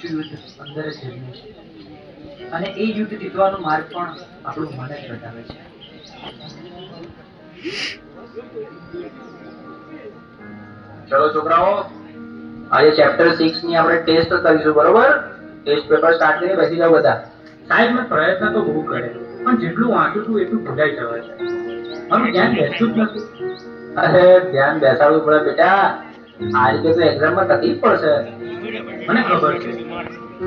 સાચું યુદ્ધ અંદર જ જન્મે છે અને એ યુદ્ધ જીતવાનો માર્ગ પણ આપણું મન જ બતાવે છે. ચલો છોકરાઓ, આજે ચેપ્ટર 6 ની આપણે ટેસ્ટ કરીશું, બરોબર? ટેસ્ટ પેપર સ્ટાર્ટ કરીને બેસી જાઓ બધા. સાહેબ, મેં પ્રયત્ન તો બહુ કર્યો, પણ જેટલું વાંચું છું એટલું ભૂલાઈ જવાય છે. મારું ધ્યાન બેસતું જ નથી. અરે ધ્યાન બેસાડવું પડે બેટા, આ રીતે તો એક્ઝામમાં તકલીફ પડશે. મને ખબર છે,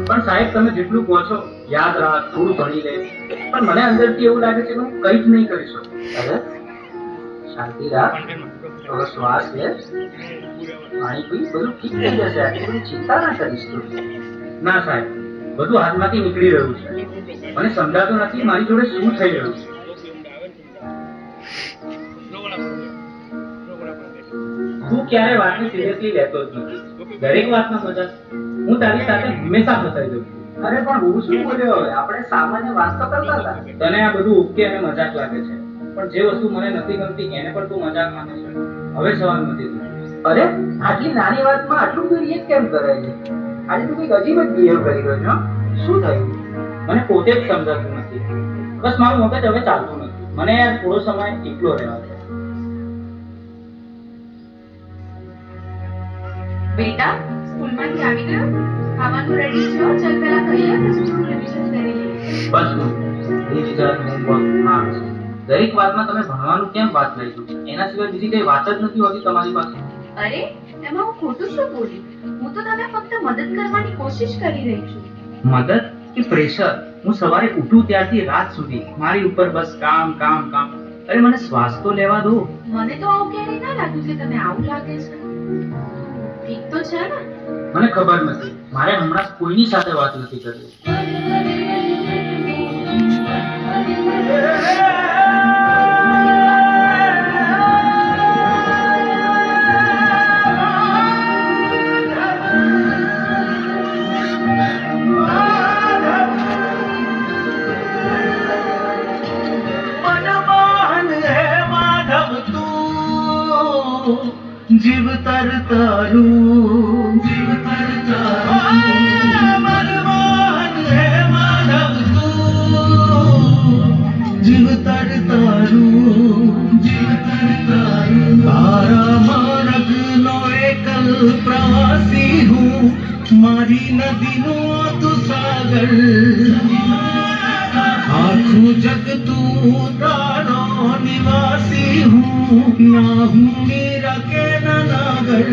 પણ સાહેબ તમે જેટલું કહો છો યાદ રાખ, થોડું ભણી લે, પણ મને અંદરથી એવું લાગે છે કે હું કંઈ જ નહીં કરી શકું. અરે શાંતિ રાખ, થોડો શ્વાસ લે, પાણી પી, બધું ઠીક થઈ જશે. આટલી બધી ચિંતા ના કરીશ તું. ના સાહેબ, બધું હાથમાંથી નીકળી રહ્યું છે. મને સમજાતું નથી મારી જોડે શું થઈ રહ્યું છે. તું ક્યારે વાતને સિરિયસલી લેતો જ નથી, દરેક વાતમાં મજાક. હું તારી સાથે હંમેશા ફસાઈ જઉં છું. અરે પણ હું શું બોલ્યો? હવે આપણે સામાન્ય વાત તો કરતા હતા. તને આ બધું ઉકેલ અને મજાક લાગે છે, પણ જે વસ્તુ મને નથી ગમતી એને પણ તું મજાક માને છે. હવે સવાલ નથી થતો. અરે આટલી નાની વાતમાં આટલું બધું રિએક્ટ કેમ કરે છે? આજે તું કંઈક અજીબ જ બિહેવ કરી રહ્યો છો. શું થયું? મને પોતે જ સમજાતું નથી. બસ મારું મગજ હવે ચાલતું નથી. મને યાર થોડો સમય એકલો રહેવા દે. બેટા, સ્કૂલમાંથી આવી ગયો? ખાવાનું રેડી છે? ચાલ પહેલા ખાઈએ પછી થોડું રિવિઝન કરી લઈએ. બસ રિવિઝન, હોમવર્ક, માર્ક્સ, દરેક વાતમાં તમે ભણવાનું કેમ વાત લઈ છો? એના સિવાય બીજી કઈ વાત જ નથી હોતી તમારી પાસે. અરે એમાં હું ખોટું શું બોલી? હું તો તને ફક્ત મદદ કરવાની કોશિશ કરી રહી છું. મદદ કે પ્રેશર? હું સવારે ઉઠું ત્યારથી રાત સુધી મારી ઉપર બસ કામ કામ કામ. અરે મને શ્વાસ તો લેવા દો. મને તો આવું ક્યારેય ના લાગ્યું કે તને આવું લાગે છે. ઠીક તો છે ને? મને ખબર નથી, મારે હમણાં કોઈની સાથે વાત નથી કરવી. જીવ તર તારું, જીવ તર તારું, મનમોહન હે માધવ તું, જીવ તર તારું, જીવ તર તારું, તારા માર્ગનો એકલ પ્રવાસી હું, મારી નદીનો તું સાગર, આખું જગ તું તારો નિવાસી હું, ના હું મીરા કે નાગર,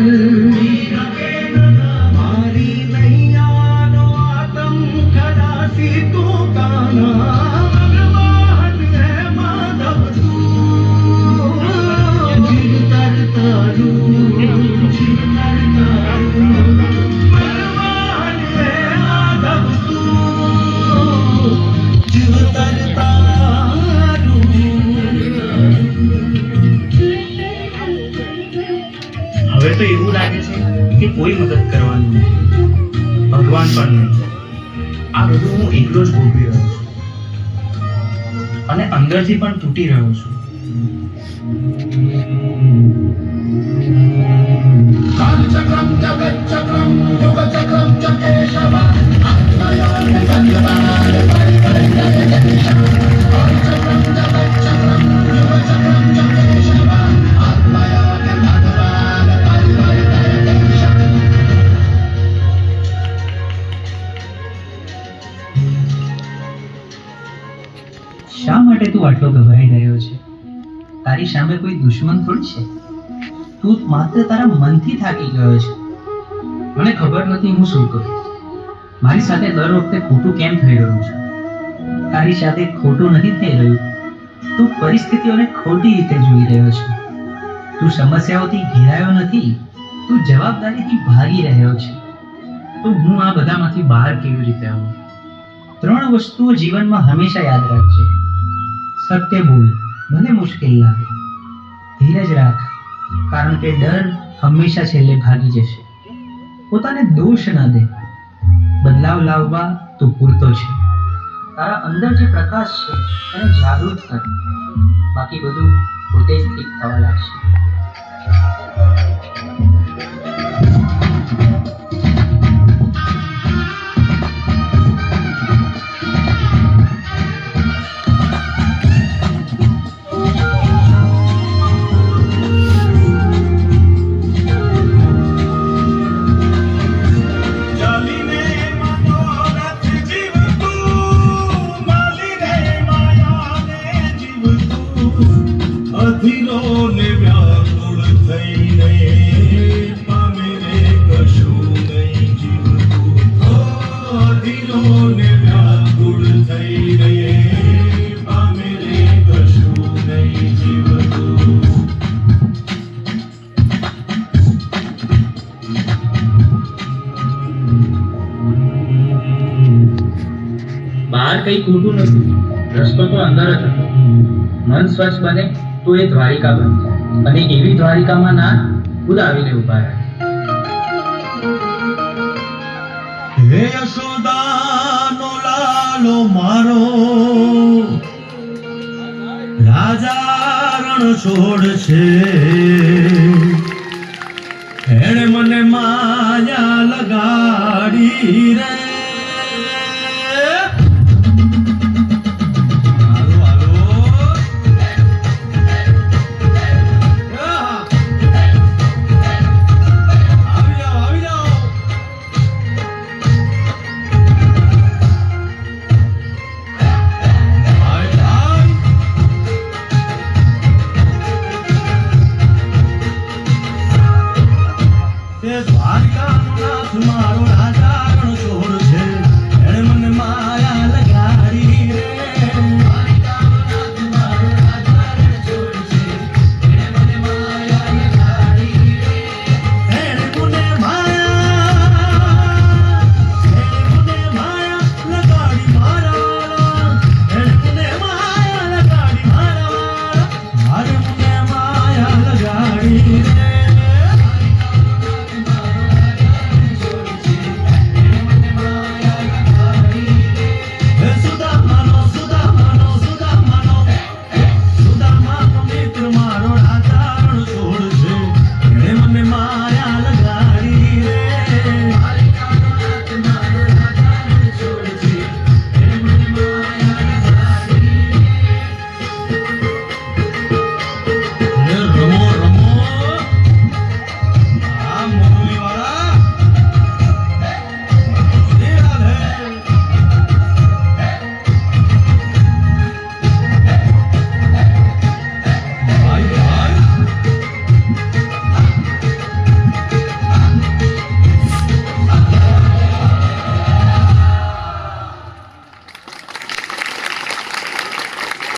મારી નૈયાનો આતમ ખલાસી તું કાના, ભગવાન હે માધવ તું, જીવ તર તારું, જીવ તર તારું, ભગવાન હે માધવ તું, જીવ તર તારું. હવે તો એવું લાગે છે કે કોઈ મદદ કરવાનું નથી, ભગવાન પણ નહીં. આ બધું હું એકલો જ ભોગવી રહ્યો છું અને અંદરથી પણ તૂટી રહ્યો છું. કાલચક્રમ જગચ્ચક્રમ યુગચક્રમ ચ કેશવ આત્મયોનિ સંયમાન પરિવર્તય જગીશ. કાલચક્રમ જગચ્ચક્રમ યુગચક્રમ ચ કેશવ આત્મયોનિ ભગવાન પરિવર્તય જગીશ. શા માટે તું આટલો ગભરાઈ રહ્યો છે? તારી સામે કોઈ દુશ્મન થોડી છે. તું માત્ર તારા મનથી થાકી ગયો છે. મને ખબર નથી હું શું કરું. મારી સાથે દર વખતે ખોટું કેમ થઈ રહ્યું છે? તારી સાથે ખોટું નથી થઈ રહ્યું, તું પરિસ્થિતિઓને ખોટી રીતે જોઈ રહ્યો છે. તું સમસ્યાઓથી ઘેરાયો નથી, તું જવાબદારીથી ભાગી રહ્યો છે. તો હું આ બધામાંથી બહાર કેવી રીતે આવું? 3 વસ્તુઓ જીવનમાં હંમેશા યાદ રાખજે. સત્ય બોલ, ભલે મુશ્કેલ લાગે. ધીરજ રાખ, કારણ કે ડર હંમેશા છેલ્લે ભાગી જશે. પોતાને દોષ ન દે, બદલાવ લાવવા તું પૂરતો છે. તારા અંદર જે પ્રકાશ છે એને જાગૃત કર, બાકી બધું પોતે જ ઠીક થવા લાગશે. અધીરો ને વ્યાકુળ થઈને પામે રે કશું નહીં જીવતું. અધીરો ને વ્યાકુળ થઈને પામે રે કશું નહીં જીવતું. બહાર કઈ ખોટું નથી, રસ્તો તો અંદર જ હતો. મન સ્વચ્છ બને તો એ દ્વારિકા બનશે, અને એવી દ્વારિકામાં ના ખુદ આવીને ઉભા રહે. હે યશોદાનો લાલો મારો, રાજા રણ છોડ છે. એણે મને માયા લગાડી રે,